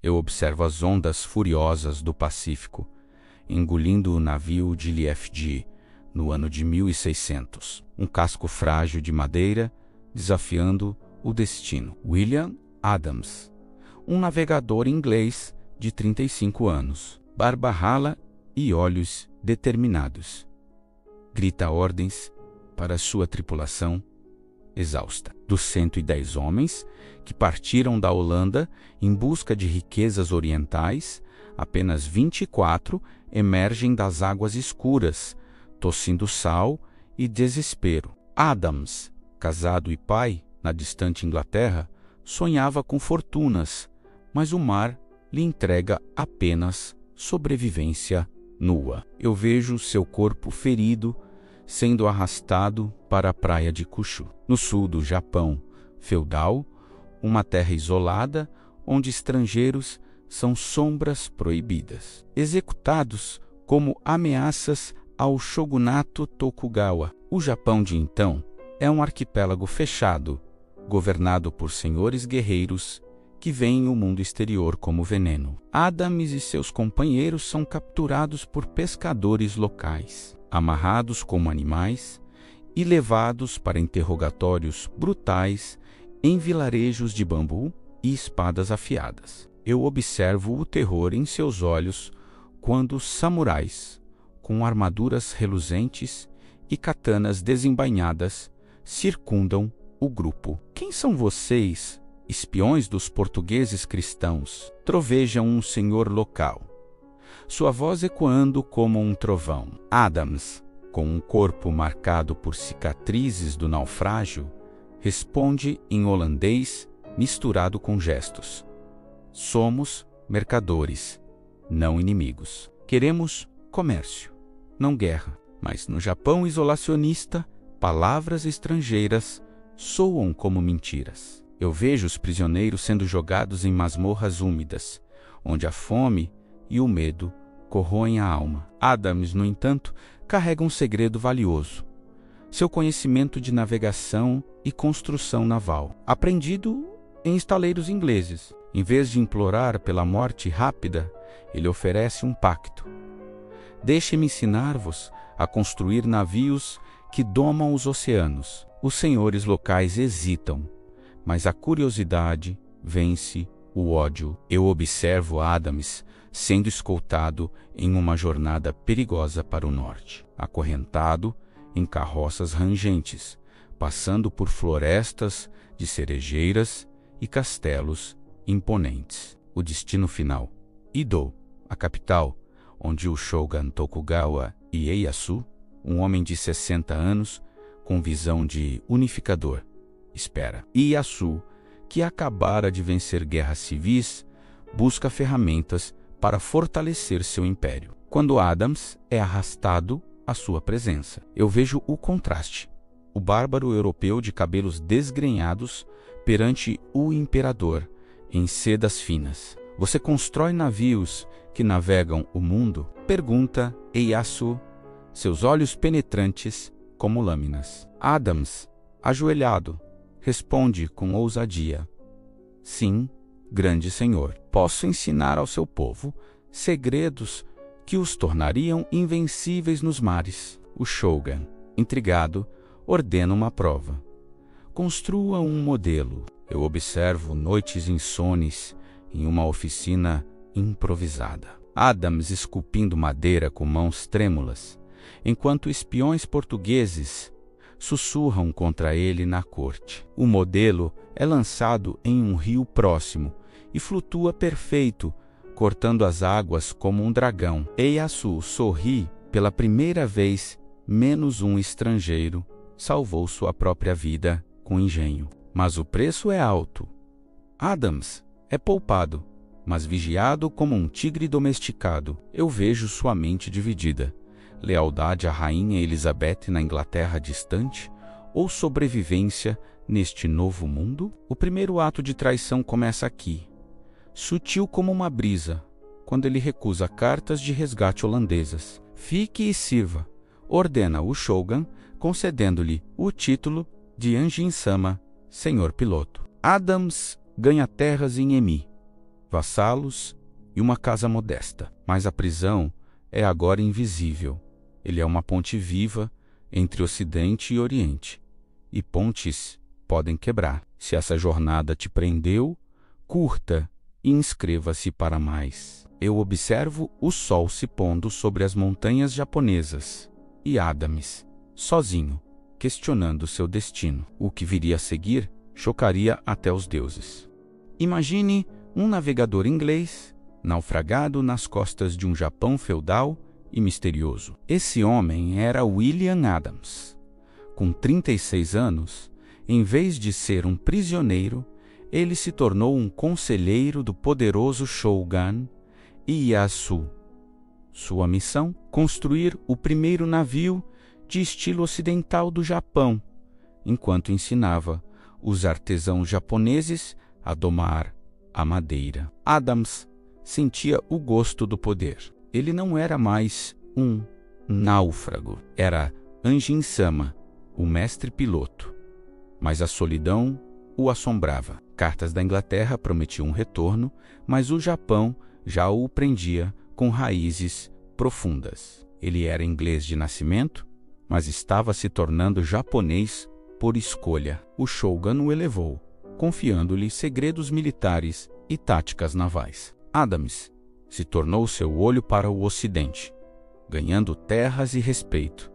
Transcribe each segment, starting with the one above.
Eu observo as ondas furiosas do Pacífico, engolindo o navio de Liefde no ano de 1600. Um casco frágil de madeira desafiando o destino. William Adams, um navegador inglês de 35 anos, barba rala e olhos determinados. Grita ordens para sua tripulação exausta. Dos 110 homens que partiram da Holanda em busca de riquezas orientais, apenas 24 emergem das águas escuras, tossindo sal e desespero. Adams, casado e pai na distante Inglaterra, sonhava com fortunas, mas o mar lhe entrega apenas sobrevivência nua. Eu vejo seu corpo ferido sendo arrastado para a praia de Kyushu, no sul do Japão feudal, uma terra isolada onde estrangeiros são sombras proibidas, executados como ameaças ao shogunato Tokugawa. O Japão de então é um arquipélago fechado, governado por senhores guerreiros que veem o mundo exterior como veneno. Adams e seus companheiros são capturados por pescadores locais, amarrados como animais e levados para interrogatórios brutais em vilarejos de bambu e espadas afiadas. Eu observo o terror em seus olhos quando samurais, com armaduras reluzentes e katanas desembainhadas, circundam o grupo. Quem são vocês, espiões dos portugueses cristãos? Trovejam um senhor local, sua voz ecoando como um trovão. Adams, com um corpo marcado por cicatrizes do naufrágio, responde em holandês misturado com gestos. Somos mercadores, não inimigos. Queremos comércio, não guerra. Mas no Japão isolacionista, palavras estrangeiras soam como mentiras. Eu vejo os prisioneiros sendo jogados em masmorras úmidas, onde a fome e o medo corroem a alma. Adams, no entanto, carrega um segredo valioso: seu conhecimento de navegação e construção naval, aprendido em estaleiros ingleses. Em vez de implorar pela morte rápida, ele oferece um pacto. Deixe-me ensinar-vos a construir navios que domam os oceanos. Os senhores locais hesitam, mas a curiosidade vence o ódio. Eu observo Adams sendo escoltado em uma jornada perigosa para o norte, acorrentado em carroças rangentes, passando por florestas de cerejeiras e castelos imponentes. O destino final: Edo, a capital, onde o shogun Tokugawa Ieyasu, um homem de 60 anos com visão de unificador, espera. Ieyasu, que acabara de vencer guerras civis, busca ferramentas para fortalecer seu império. Quando Adams é arrastado à sua presença, eu vejo o contraste: o bárbaro europeu de cabelos desgrenhados perante o imperador em sedas finas. Você constrói navios que navegam o mundo? Pergunta Ieyasu, seus olhos penetrantes como lâminas. Adams, ajoelhado, responde com ousadia: sim, grande senhor. Posso ensinar ao seu povo segredos que os tornariam invencíveis nos mares. O shogun, intrigado, ordena uma prova. Construa um modelo. Eu observo noites insones em uma oficina improvisada. Adams esculpindo madeira com mãos trêmulas, enquanto espiões portugueses sussurram contra ele na corte. O modelo é lançado em um rio próximo e flutua perfeito, cortando as águas como um dragão. Ieyasu sorri pela primeira vez. Menos um estrangeiro salvou sua própria vida com engenho. Mas o preço é alto. Adams é poupado, mas vigiado como um tigre domesticado. Eu vejo sua mente dividida: lealdade à rainha Elizabeth na Inglaterra distante ou sobrevivência neste novo mundo? O primeiro ato de traição começa aqui, sutil como uma brisa, quando ele recusa cartas de resgate holandesas. Fique e sirva, ordena o shogun, concedendo-lhe o título de Anjin-sama, senhor piloto. Adams ganha terras em Emi, vassalos e uma casa modesta. Mas a prisão é agora invisível. Ele é uma ponte viva entre Ocidente e Oriente. E pontes podem quebrar. Se essa jornada te prendeu, curta e inscreva-se para mais. Eu observo o sol se pondo sobre as montanhas japonesas e Adams, sozinho, questionando seu destino. O que viria a seguir chocaria até os deuses. Imagine um navegador inglês naufragado nas costas de um Japão feudal e misterioso. Esse homem era William Adams. Com 36 anos, em vez de ser um prisioneiro, ele se tornou um conselheiro do poderoso shogun Ieyasu. Sua missão? Construir o primeiro navio de estilo ocidental do Japão, enquanto ensinava os artesãos japoneses a domar a madeira. Adams sentia o gosto do poder. Ele não era mais um náufrago. Era Anjin-sama, o mestre piloto. Mas a solidão o assombrava. Cartas da Inglaterra prometiam um retorno, mas o Japão já o prendia com raízes profundas. Ele era inglês de nascimento, mas estava se tornando japonês por escolha. O shogun o elevou, confiando-lhe segredos militares e táticas navais. Adams se tornou seu olho para o Ocidente, ganhando terras e respeito,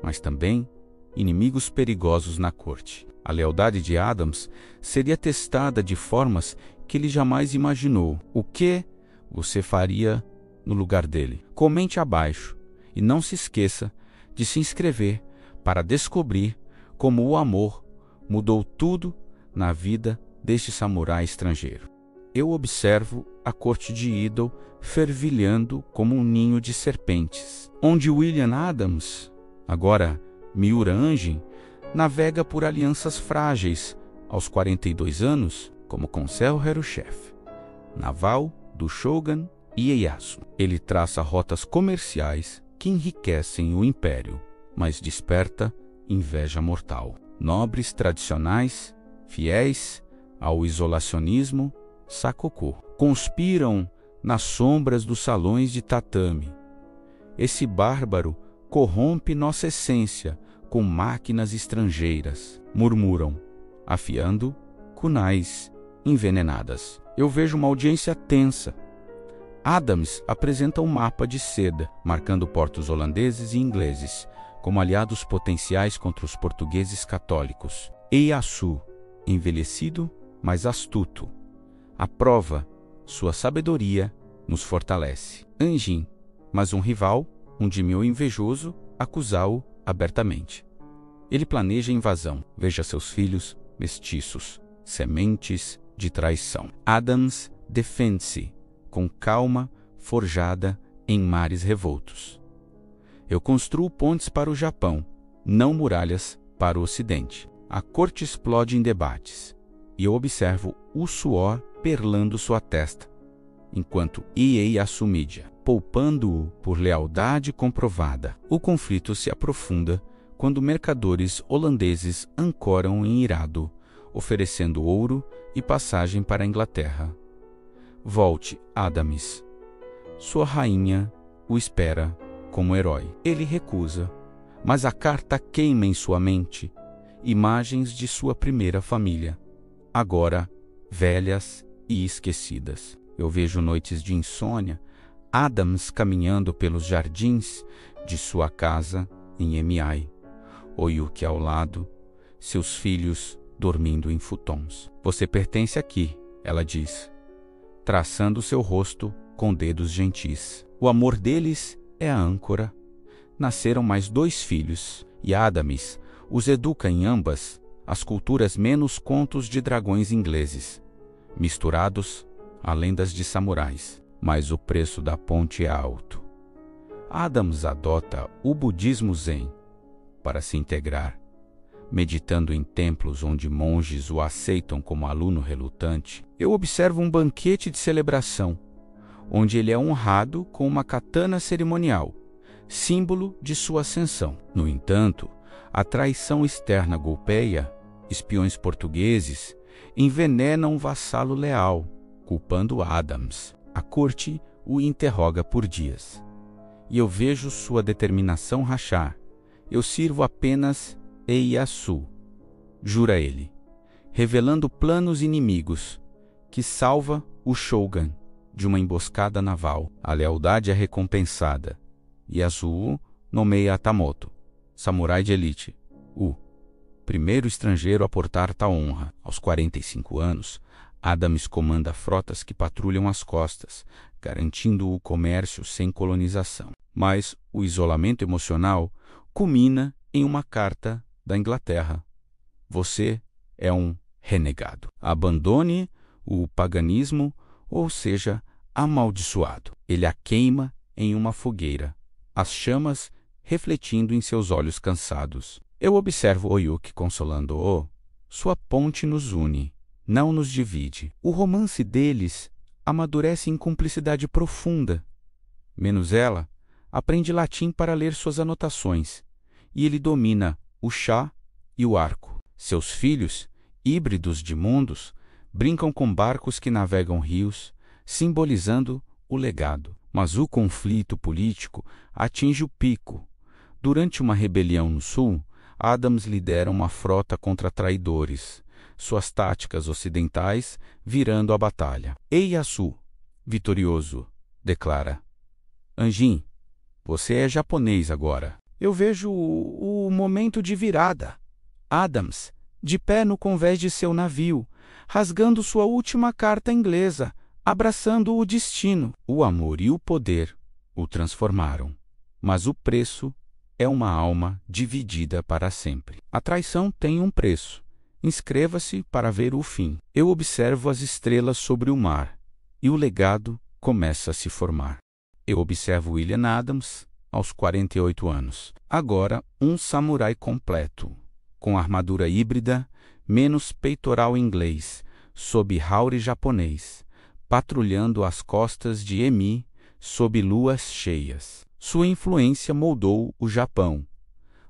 mas também inimigos perigosos na corte. A lealdade de Adams seria testada de formas que ele jamais imaginou. O que você faria no lugar dele? Comente abaixo e não se esqueça de se inscrever para descobrir como o amor mudou tudo na vida deste samurai estrangeiro. Eu observo a corte de Edo fervilhando como um ninho de serpentes, onde William Adams, agora Miura Anjin, navega por alianças frágeis aos 42 anos como conselheiro-chefe naval do shogun Ieyasu. Ele traça rotas comerciais que enriquecem o império, mas desperta inveja mortal. Nobres tradicionais, fiéis ao isolacionismo sakoku, conspiram nas sombras dos salões de tatame. Esse bárbaro corrompe nossa essência com máquinas estrangeiras, murmuram, afiando kunais envenenadas. Eu vejo uma audiência tensa. Adams apresenta um mapa de seda, marcando portos holandeses e ingleses como aliados potenciais contra os portugueses católicos. Ieyasu, envelhecido, mas astuto, aprova sua sabedoria, nos fortalece. Anjin, mas um rival, um daimyo invejoso, acusa-o abertamente. Ele planeja a invasão. Veja seus filhos mestiços, sementes de traição. Adams defende-se com calma forjada em mares revoltos. Eu construo pontes para o Japão, não muralhas para o Ocidente. A corte explode em debates, e eu observo o suor perlando sua testa, enquanto Ieyasu media, poupando-o por lealdade comprovada. O conflito se aprofunda quando mercadores holandeses ancoram em Hirado, oferecendo ouro e passagem para a Inglaterra. Volte, Adams. Sua rainha o espera como herói. Ele recusa, mas a carta queima em sua mente imagens de sua primeira família, agora velhas e esquecidas. Eu vejo noites de insônia, Adams caminhando pelos jardins de sua casa em Emiai, Oyuki ao lado, seus filhos dormindo em futons. Você pertence aqui, ela diz, traçando seu rosto com dedos gentis. O amor deles é a âncora. Nasceram mais 2 filhos, e Adams os educa em ambas as culturas menos contos de dragões ingleses, misturados a lendas de samurais. Mas o preço da ponte é alto. Adams adota o budismo zen para se integrar, meditando em templos onde monges o aceitam como aluno relutante. Eu observo um banquete de celebração, onde ele é honrado com uma katana cerimonial, símbolo de sua ascensão. No entanto, a traição externa golpeia. Espiões portugueses envenenam um vassalo leal culpando Adams. A corte o interroga por dias. E eu vejo sua determinação rachar. Eu sirvo apenas Ieyasu, jura ele, revelando planos inimigos, que salva o Shogun de uma emboscada naval. A lealdade é recompensada. Ieyasu nomeia Atamoto, samurai de elite, o primeiro estrangeiro a portar tal honra. Aos 45 anos, Adams comanda frotas que patrulham as costas, garantindo o comércio sem colonização. Mas o isolamento emocional culmina em uma carta da Inglaterra. Você é um renegado. Abandone o paganismo, ou seja, amaldiçoado. Ele a queima em uma fogueira, as chamas refletindo em seus olhos cansados. Eu observo Oyuki consolando-o. Sua ponte nos une, não nos divide. O romance deles amadurece em cumplicidade profunda. Menos ela, aprende latim para ler suas anotações, e ele domina o chá e o arco. Seus filhos, híbridos de mundos, brincam com barcos que navegam rios, simbolizando o legado. Mas o conflito político atinge o pico. Durante uma rebelião no sul, Adams lidera uma frota contra traidores, suas táticas ocidentais virando a batalha. Ieyasu, vitorioso, declara: Anjin, você é japonês agora. Eu vejo o momento de virada. Adams, de pé no convés de seu navio, rasgando sua última carta inglesa, abraçando o destino. O amor e o poder o transformaram, mas o preço é uma alma dividida para sempre. A traição tem um preço. Inscreva-se para ver o fim. Eu observo as estrelas sobre o mar, e o legado começa a se formar. Eu observo William Adams, aos 48 anos. Agora, um samurai completo, com armadura híbrida, menos peitoral inglês, sob haure japonês, patrulhando as costas de Emi sob luas cheias. Sua influência moldou o Japão.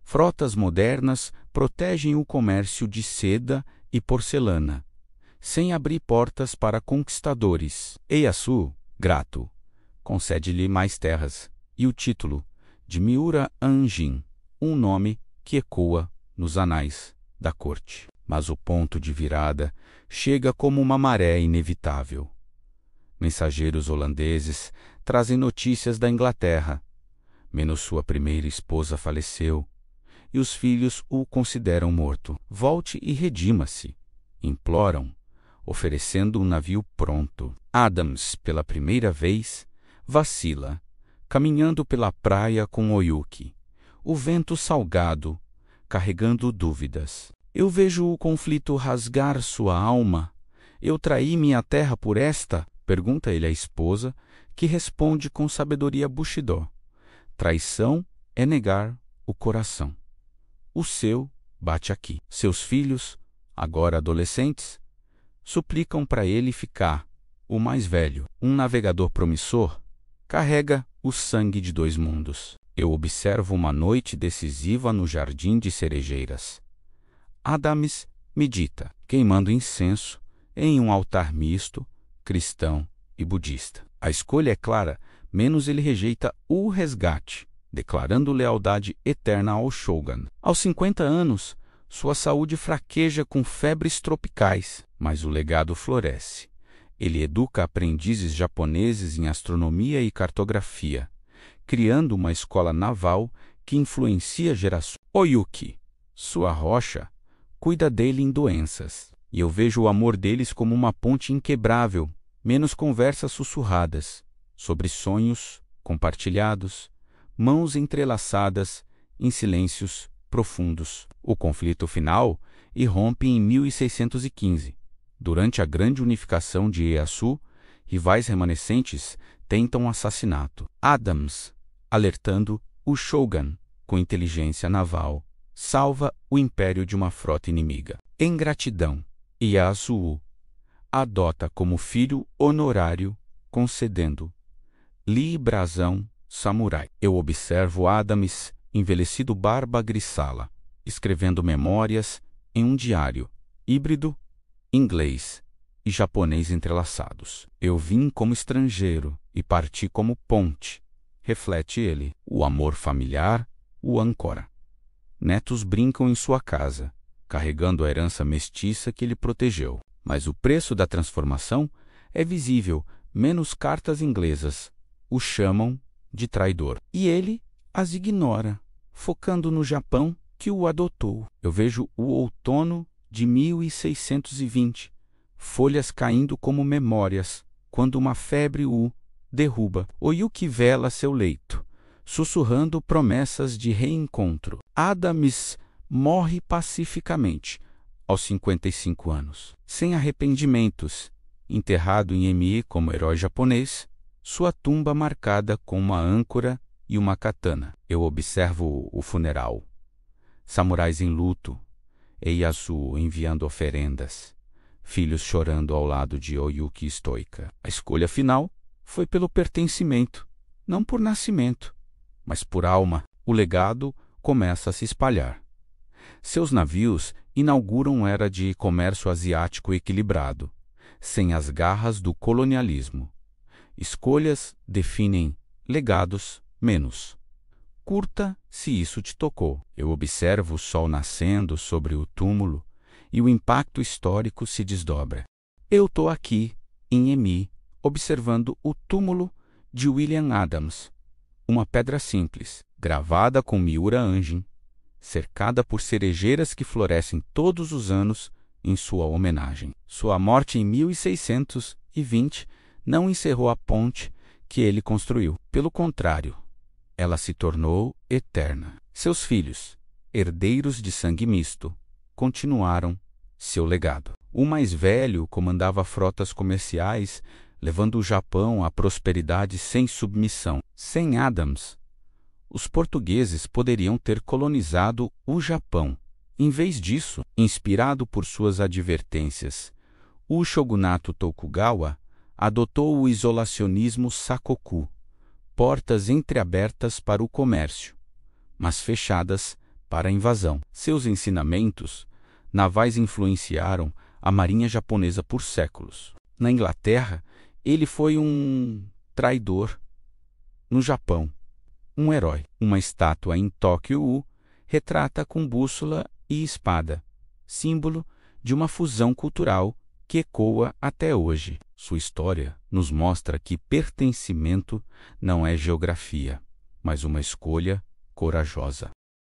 Frotas modernas protegem o comércio de seda e porcelana, sem abrir portas para conquistadores. Ieyasu, grato, concede-lhe mais terras e o título de Miura Anjin, um nome que ecoa nos anais da corte. Mas o ponto de virada chega como uma maré inevitável. Mensageiros holandeses trazem notícias da Inglaterra. Menos sua primeira esposa faleceu, e os filhos o consideram morto. Volte e redima-se, imploram, oferecendo um navio pronto. Adams, pela primeira vez, vacila, caminhando pela praia com Oyuki, o vento salgado, carregando dúvidas. Eu vejo o conflito rasgar sua alma. Eu traí minha terra por esta? Pergunta ele à esposa, que responde com sabedoria Bushido. Traição é negar o coração. O seu bate aqui. Seus filhos, agora adolescentes, suplicam para ele ficar. O mais velho, um navegador promissor, carrega o sangue de dois mundos. Eu observo uma noite decisiva no jardim de cerejeiras. Adams medita, queimando incenso em um altar misto, cristão e budista. A escolha é clara, menos ele rejeita o resgate, declarando lealdade eterna ao Shogun. Aos 50 anos, sua saúde fraqueja com febres tropicais, mas o legado floresce. Ele educa aprendizes japoneses em astronomia e cartografia, criando uma escola naval que influencia gerações. Oyuki, sua rocha, cuida dele em doenças, e eu vejo o amor deles como uma ponte inquebrável, menos conversas sussurradas, sobre sonhos compartilhados, mãos entrelaçadas em silêncios profundos. O conflito final irrompe em 1615. Durante a grande unificação de Ieyasu, rivais remanescentes tentam um assassinato. Adams, alertando o Shogun com inteligência naval, salva o império de uma frota inimiga. Em gratidão, Ieyasu adota como filho honorário, concedendo-lhe brasão samurai. Eu observo Adams, envelhecido barba grisalha, escrevendo memórias em um diário híbrido, inglês e japonês entrelaçados. Eu vim como estrangeiro e parti como ponte, reflete ele. O amor familiar o ancora. Netos brincam em sua casa, carregando a herança mestiça que ele protegeu. Mas o preço da transformação é visível. Menos cartas inglesas o chamam de traidor. E ele as ignora, focando no Japão que o adotou. Eu vejo o outono de 1620, folhas caindo como memórias, quando uma febre o derruba. O Yuki vela seu leito, sussurrando promessas de reencontro. Adams morre pacificamente, aos 55 anos, sem arrependimentos, enterrado em Emi como herói japonês, sua tumba marcada com uma âncora e uma katana. Eu observo o funeral. Samurais em luto, Ieyasu enviando oferendas, filhos chorando ao lado de Oyuki estoica. A escolha final foi pelo pertencimento, não por nascimento, mas por alma. O legado começa a se espalhar. Seus navios inauguram uma era de comércio asiático equilibrado, sem as garras do colonialismo. Escolhas definem legados menos. Curta se isso te tocou. Eu observo o sol nascendo sobre o túmulo e o impacto histórico se desdobra. Eu estou aqui, em Emi, observando o túmulo de William Adams, uma pedra simples, gravada com Miura Anjin, cercada por cerejeiras que florescem todos os anos em sua homenagem. Sua morte em 1620 não encerrou a ponte que ele construiu. Pelo contrário, ela se tornou eterna. Seus filhos, herdeiros de sangue misto, continuaram seu legado. O mais velho comandava frotas comerciais, levando o Japão à prosperidade sem submissão. Sem Adams, os portugueses poderiam ter colonizado o Japão. Em vez disso, inspirado por suas advertências, o shogunato Tokugawa adotou o isolacionismo Sakoku, portas entreabertas para o comércio, mas fechadas para a invasão. Seus ensinamentos navais influenciaram a marinha japonesa por séculos. Na Inglaterra, ele foi um traidor. No Japão, um herói. Uma estátua em Tóquio o retrata com bússola e espada, símbolo de uma fusão cultural que ecoa até hoje. Sua história nos mostra que pertencimento não é geografia, mas uma escolha corajosa.